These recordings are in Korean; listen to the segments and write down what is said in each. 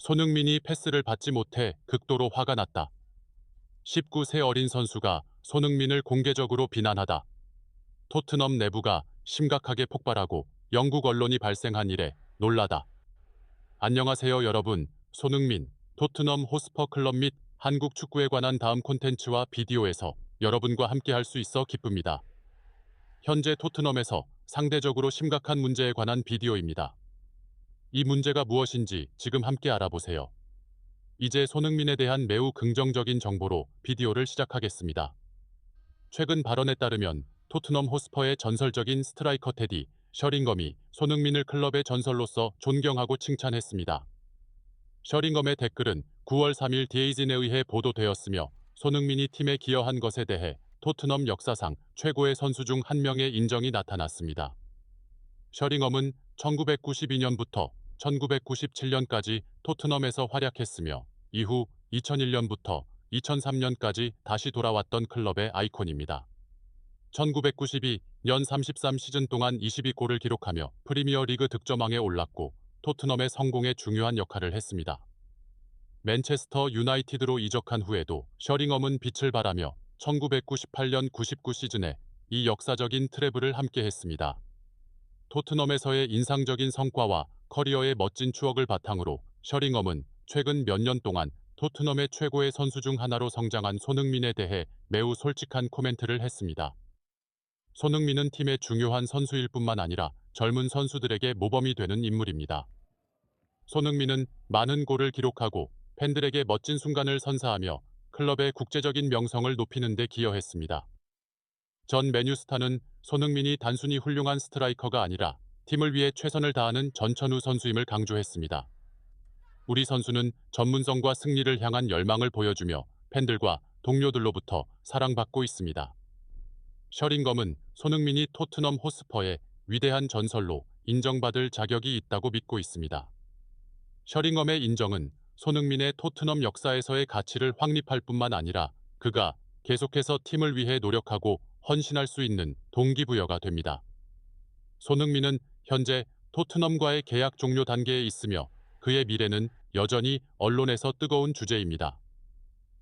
손흥민이 패스를 받지 못해 극도로 화가 났다. 19세 어린 선수가 손흥민을 공개적으로 비난하다. 토트넘 내부가 심각하게 폭발하고 영국 언론이 발생한 일에 놀라다. 안녕하세요 여러분. 손흥민, 토트넘 호스퍼 클럽 및 한국 축구에 관한 다음 콘텐츠와 비디오에서 여러분과 함께 할 수 있어 기쁩니다. 현재 토트넘에서 상대적으로 심각한 문제에 관한 비디오입니다. 이 문제가 무엇인지 지금 함께 알아보세요. 이제 손흥민에 대한 매우 긍정적인 정보로 비디오를 시작하겠습니다. 최근 발언에 따르면 토트넘 호스퍼의 전설적인 스트라이커 테디 셔링검이 손흥민을 클럽의 전설로서 존경하고 칭찬했습니다. 셔링검의 댓글은 9월 3일 디에이진에 의해 보도되었으며 손흥민이 팀에 기여한 것에 대해 토트넘 역사상 최고의 선수 중 한 명의 인정이 나타났습니다. 셔링엄은 1992년부터 1997년까지 토트넘에서 활약했으며 이후 2001년부터 2003년까지 다시 돌아왔던 클럽의 아이콘입니다. 1992년 33 시즌 동안 22골을 기록하며 프리미어리그 득점왕에 올랐고 토트넘의 성공에 중요한 역할을 했습니다. 맨체스터 유나이티드로 이적한 후에도 셔링엄은 빛을 발하며 1998년 99 시즌에 이 역사적인 트래블을 함께했습니다. 토트넘에서의 인상적인 성과와 커리어의 멋진 추억을 바탕으로 셔링엄은 최근 몇 년 동안 토트넘의 최고의 선수 중 하나로 성장한 손흥민에 대해 매우 솔직한 코멘트를 했습니다. 손흥민은 팀의 중요한 선수일 뿐만 아니라 젊은 선수들에게 모범이 되는 인물입니다. 손흥민은 많은 골을 기록하고 팬들에게 멋진 순간을 선사하며 클럽의 국제적인 명성을 높이는 데 기여했습니다. 전 메뉴스타는 손흥민이 단순히 훌륭한 스트라이커가 아니라 팀을 위해 최선을 다하는 전천후 선수임을 강조했습니다. 우리 선수는 전문성과 승리를 향한 열망을 보여주며 팬들과 동료들로부터 사랑받고 있습니다. 셔링검은 손흥민이 토트넘 호스퍼의 위대한 전설로 인정받을 자격이 있다고 믿고 있습니다. 셔링엄의 인정은 손흥민의 토트넘 역사에서의 가치를 확립할 뿐만 아니라 그가 계속해서 팀을 위해 노력하고 헌신할 수 있는 동기부여가 됩니다. 손흥민은 현재 토트넘과의 계약 종료 단계에 있으며 그의 미래는 여전히 언론에서 뜨거운 주제입니다.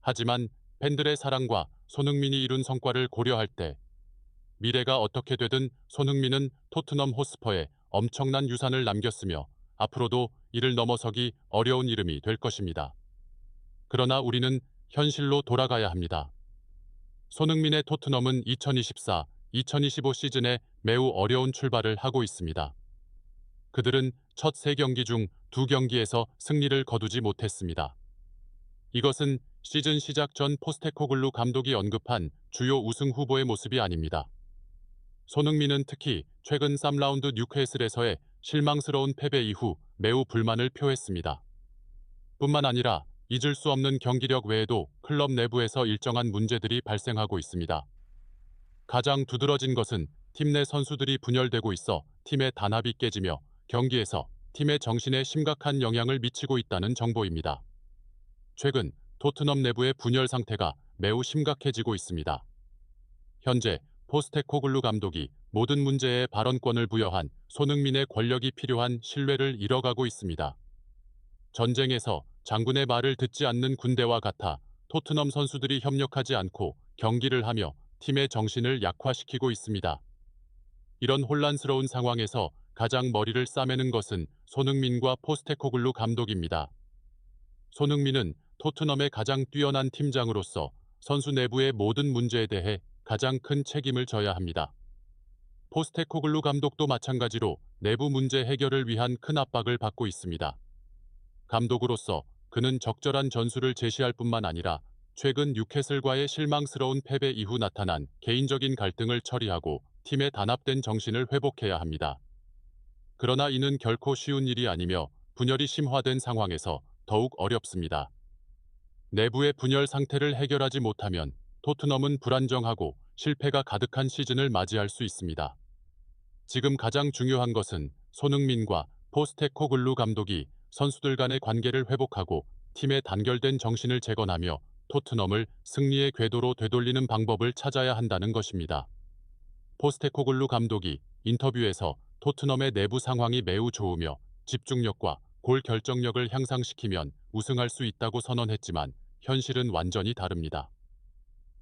하지만 팬들의 사랑과 손흥민이 이룬 성과를 고려할 때 미래가 어떻게 되든 손흥민은 토트넘 호스퍼에 엄청난 유산을 남겼으며 앞으로도 이를 넘어서기 어려운 이름이 될 것입니다. 그러나 우리는 현실로 돌아가야 합니다. 손흥민의 토트넘은 2024-2025 시즌에 매우 어려운 출발을 하고 있습니다. 그들은 첫 3경기 중 2경기에서 승리를 거두지 못했습니다. 이것은 시즌 시작 전 포스테코글루 감독이 언급한 주요 우승 후보의 모습이 아닙니다. 손흥민은 특히 최근 3라운드 뉴캐슬에서의 실망스러운 패배 이후 매우 불만을 표했습니다. 뿐만 아니라 잊을 수 없는 경기력 외에도 클럽 내부에서 일정한 문제들이 발생하고 있습니다. 가장 두드러진 것은 팀 내 선수들이 분열되고 있어 팀의 단합이 깨지며 경기에서 팀의 정신에 심각한 영향을 미치고 있다는 정보입니다. 최근 토트넘 내부의 분열 상태가 매우 심각해지고 있습니다. 현재 포스테코글루 감독이 모든 문제에 발언권을 부여한 손흥민의 권력이 필요한 신뢰를 잃어가고 있습니다. 전쟁에서 장군의 말을 듣지 않는 군대와 같아 토트넘 선수들이 협력하지 않고 경기를 하며 팀의 정신을 약화시키고 있습니다. 이런 혼란스러운 상황에서 가장 머리를 싸매는 것은 손흥민과 포스테코글루 감독입니다. 손흥민은 토트넘의 가장 뛰어난 팀장으로서 선수 내부의 모든 문제에 대해 가장 큰 책임을 져야 합니다. 포스테코글루 감독도 마찬가지로 내부 문제 해결을 위한 큰 압박을 받고 있습니다. 감독으로서 그는 적절한 전술을 제시할 뿐만 아니라 최근 뉴캐슬과의 실망스러운 패배 이후 나타난 개인적인 갈등을 처리하고 팀의 단합된 정신을 회복해야 합니다. 그러나 이는 결코 쉬운 일이 아니며 분열이 심화된 상황에서 더욱 어렵습니다. 내부의 분열 상태를 해결하지 못하면 토트넘은 불안정하고 실패가 가득한 시즌을 맞이할 수 있습니다. 지금 가장 중요한 것은 손흥민과 포스테코글루 감독이 선수들 간의 관계를 회복하고 팀의 단결된 정신을 재건하며 토트넘을 승리의 궤도로 되돌리는 방법을 찾아야 한다는 것입니다. 포스테코글루 감독이 인터뷰에서 토트넘의 내부 상황이 매우 좋으며 집중력과 골 결정력을 향상시키면 우승할 수 있다고 선언했지만 현실은 완전히 다릅니다.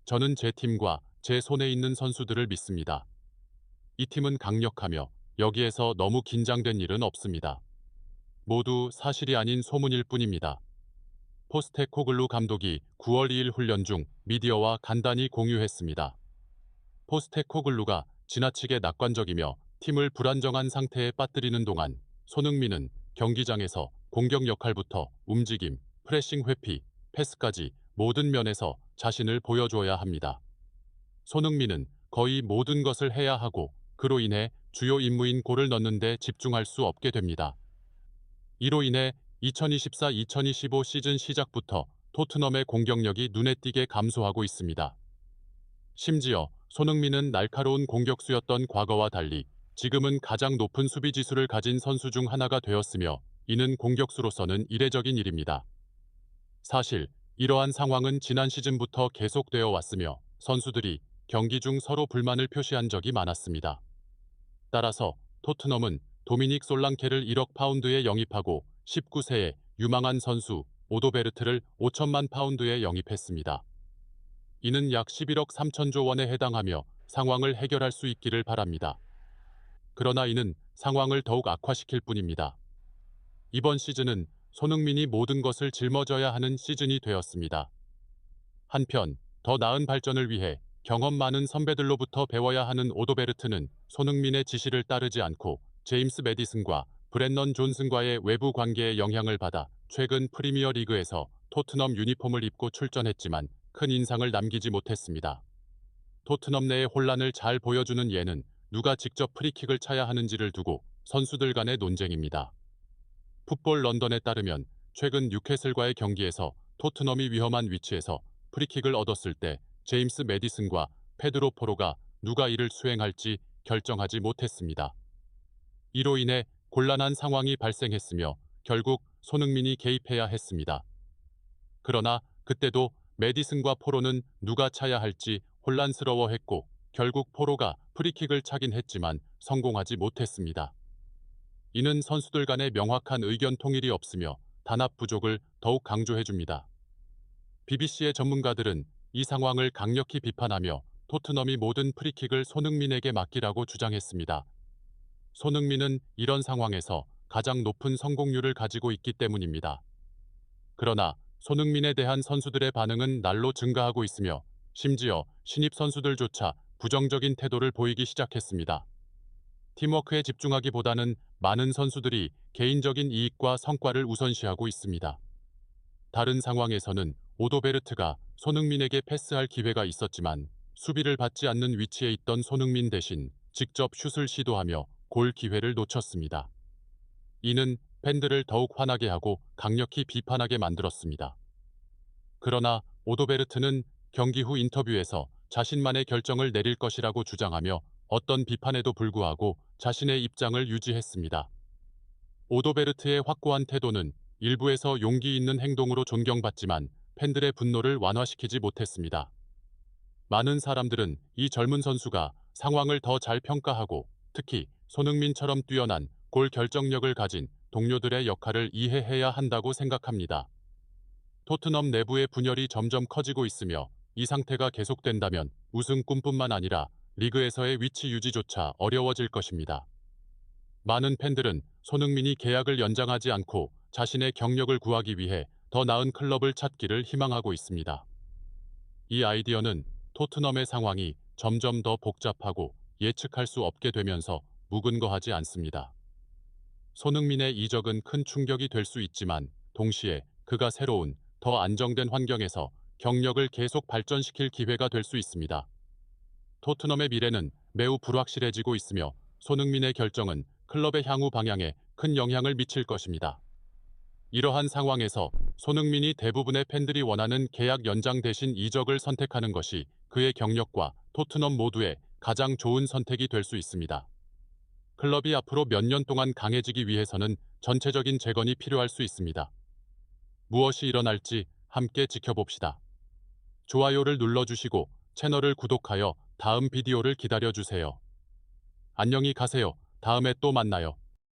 저는 제 팀과 제 손에 있는 선수들을 믿습니다. 이 팀은 강력하며 여기에서 너무 긴장된 일은 없습니다. 모두 사실이 아닌 소문일 뿐입니다. 포스테코글루 감독이 9월 2일 훈련 중 미디어와 간단히 공유했습니다. 포스테코글루가 지나치게 낙관적이며 팀을 불안정한 상태에 빠뜨리는 동안 손흥민은 경기장에서 공격 역할부터 움직임, 프레싱 회피, 패스까지 모든 면에서 자신을 보여줘야 합니다. 손흥민은 거의 모든 것을 해야 하고 그로 인해 주요 임무인 골을 넣는 데 집중할 수 없게 됩니다. 이로 인해 2024-2025 시즌 시작부터 토트넘의 공격력이 눈에 띄게 감소하고 있습니다. 심지어 손흥민은 날카로운 공격수였던 과거와 달리 지금은 가장 높은 수비 지수를 가진 선수 중 하나가 되었으며 이는 공격수로서는 이례적인 일입니다. 사실 이러한 상황은 지난 시즌부터 계속되어 왔으며 선수들이 경기 중 서로 불만을 표시한 적이 많았습니다. 따라서 토트넘은 도미닉 솔랑케를 1억 파운드에 영입하고 19세의 유망한 선수 오도베르트를 5천만 파운드에 영입했습니다. 이는 약 11억 3천조 원에 해당하며 상황을 해결할 수 있기를 바랍니다. 그러나 이는 상황을 더욱 악화시킬 뿐입니다. 이번 시즌은 손흥민이 모든 것을 짊어져야 하는 시즌이 되었습니다. 한편 더 나은 발전을 위해 경험 많은 선배들로부터 배워야 하는 오도베르트는 손흥민의 지시를 따르지 않고 제임스 매디슨과 브랜넌 존슨과의 외부 관계에 영향을 받아 최근 프리미어 리그에서 토트넘 유니폼을 입고 출전했지만 큰 인상을 남기지 못했습니다. 토트넘 내의 혼란을 잘 보여주는 예는 누가 직접 프리킥을 차야 하는지를 두고 선수들 간의 논쟁입니다. 풋볼 런던에 따르면 최근 뉴캐슬과의 경기에서 토트넘이 위험한 위치에서 프리킥을 얻었을 때 제임스 매디슨과 페드로 포로가 누가 이를 수행할지 결정하지 못했습니다. 이로 인해 곤란한 상황이 발생했으며 결국 손흥민이 개입해야 했습니다. 그러나 그때도 매디슨과 포로는 누가 차야 할지 혼란스러워했고 결국 포로가 프리킥을 차긴 했지만 성공하지 못했습니다. 이는 선수들 간의 명확한 의견 통일이 없으며 단합 부족을 더욱 강조해줍니다. BBC의 전문가들은 이 상황을 강력히 비판하며 토트넘이 모든 프리킥을 손흥민에게 맡기라고 주장했습니다. 손흥민은 이런 상황에서 가장 높은 성공률을 가지고 있기 때문입니다. 그러나 손흥민에 대한 선수들의 반응은 날로 증가하고 있으며 심지어 신입 선수들조차 부정적인 태도를 보이기 시작했습니다. 팀워크에 집중하기보다는 많은 선수들이 개인적인 이익과 성과를 우선시하고 있습니다. 다른 상황에서는 오도베르트가 손흥민에게 패스할 기회가 있었지만 수비를 받지 않는 위치에 있던 손흥민 대신 직접 슛을 시도하며 골 기회를 놓쳤습니다. 이는 팬들을 더욱 화나게 하고 강력히 비판하게 만들었습니다. 그러나 오도베르트는 경기 후 인터뷰에서 자신만의 결정을 내릴 것이라고 주장하며 어떤 비판에도 불구하고 자신의 입장을 유지했습니다. 오도베르트의 확고한 태도는 일부에서 용기 있는 행동으로 존경받지만 팬들의 분노를 완화시키지 못했습니다. 많은 사람들은 이 젊은 선수가 상황을 더 잘 평가하고 특히 손흥민처럼 뛰어난 골 결정력을 가진 동료들의 역할을 이해해야 한다고 생각합니다. 토트넘 내부의 분열이 점점 커지고 있으며 이 상태가 계속된다면 우승 꿈뿐만 아니라 리그에서의 위치 유지조차 어려워질 것입니다. 많은 팬들은 손흥민이 계약을 연장하지 않고 자신의 경력을 구하기 위해 더 나은 클럽을 찾기를 희망하고 있습니다. 이 아이디어는 토트넘의 상황이 점점 더 복잡하고 예측할 수 없게 되면서 무근거하지 않습니다. 손흥민의 이적은 큰 충격이 될 수 있지만 동시에 그가 새로운 더 안정된 환경에서 경력을 계속 발전시킬 기회가 될 수 있습니다. 토트넘의 미래는 매우 불확실해지고 있으며 손흥민의 결정은 클럽의 향후 방향에 큰 영향을 미칠 것입니다. 이러한 상황에서 손흥민이 대부분의 팬들이 원하는 계약 연장 대신 이적을 선택하는 것이 그의 경력과 토트넘 모두의 가장 좋은 선택이 될 수 있습니다. 클럽이 앞으로 몇 년 동안 강해지기 위해서는 전체적인 재건이 필요할 수 있습니다. 무엇이 일어날지 함께 지켜봅시다. 좋아요를 눌러주시고 채널을 구독하여 다음 비디오를 기다려주세요. 안녕히 가세요. 다음에 또 만나요.